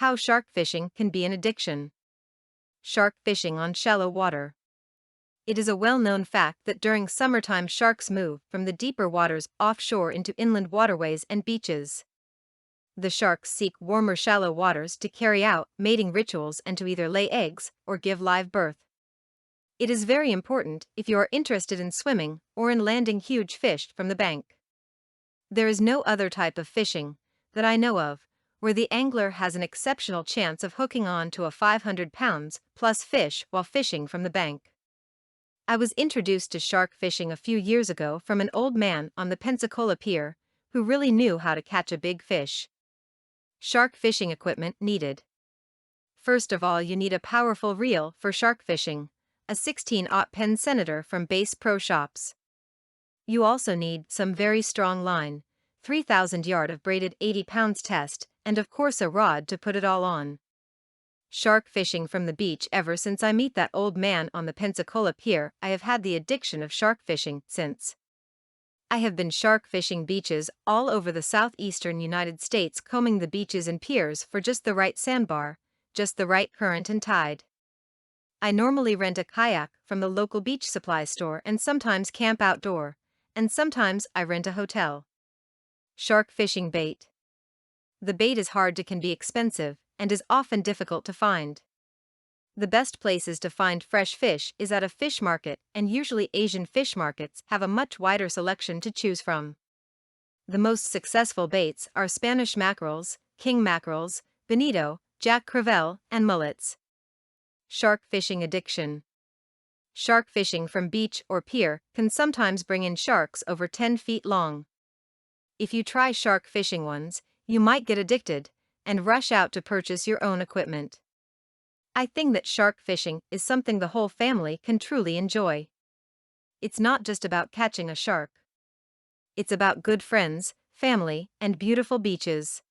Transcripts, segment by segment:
How shark fishing can be an addiction. Shark fishing on shallow water. It is a well-known fact that during summertime sharks move from the deeper waters offshore into inland waterways and beaches. The sharks seek warmer shallow waters to carry out mating rituals and to either lay eggs or give live birth. It is very important if you are interested in swimming or in landing huge fish from the bank. There is no other type of fishing, that I know of, where the angler has an exceptional chance of hooking on to a 500 pounds plus fish while fishing from the bank. I was introduced to shark fishing a few years ago from an old man on the Pensacola Pier, who really knew how to catch a big fish. Shark fishing equipment needed. First of all, you need a powerful reel for shark fishing, a 16-aught Penn Senator from Bass Pro Shops. You also need some very strong line, 3,000 yard of braided 80 pounds test, and of course a rod to put it all on. Shark fishing from the beach. Ever since I met that old man on the Pensacola Pier, I have had the addiction of shark fishing since. I have been shark fishing beaches all over the southeastern United States, combing the beaches and piers for just the right sandbar, just the right current and tide. I normally rent a kayak from the local beach supply store and sometimes camp outdoor, and sometimes I rent a hotel. Shark fishing bait. The bait is hard to can be expensive and is often difficult to find. The best places to find fresh fish is at a fish market, and usually Asian fish markets have a much wider selection to choose from. The most successful baits are Spanish mackerels, king mackerels, bonito, jack crevalle, and mullets. Shark fishing addiction. Shark fishing from beach or pier can sometimes bring in sharks over 10 feet long. If you try shark fishing once, you might get addicted and rush out to purchase your own equipment. I think that shark fishing is something the whole family can truly enjoy. It's not just about catching a shark. It's about good friends, family, and beautiful beaches.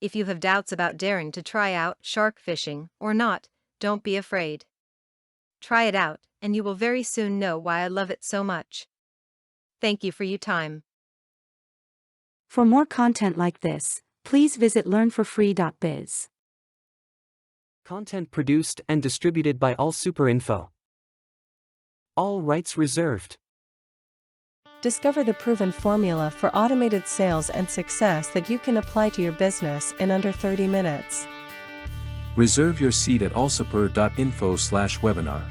If you have doubts about daring to try out shark fishing or not, don't be afraid. Try it out, and you will very soon know why I love it so much. Thank you for your time. For more content like this, please visit learnforfree.biz. Content produced and distributed by AllSuperInfo. All rights reserved. Discover the proven formula for automated sales and success that you can apply to your business in under 30 minutes. Reserve your seat at allsuper.info/webinar.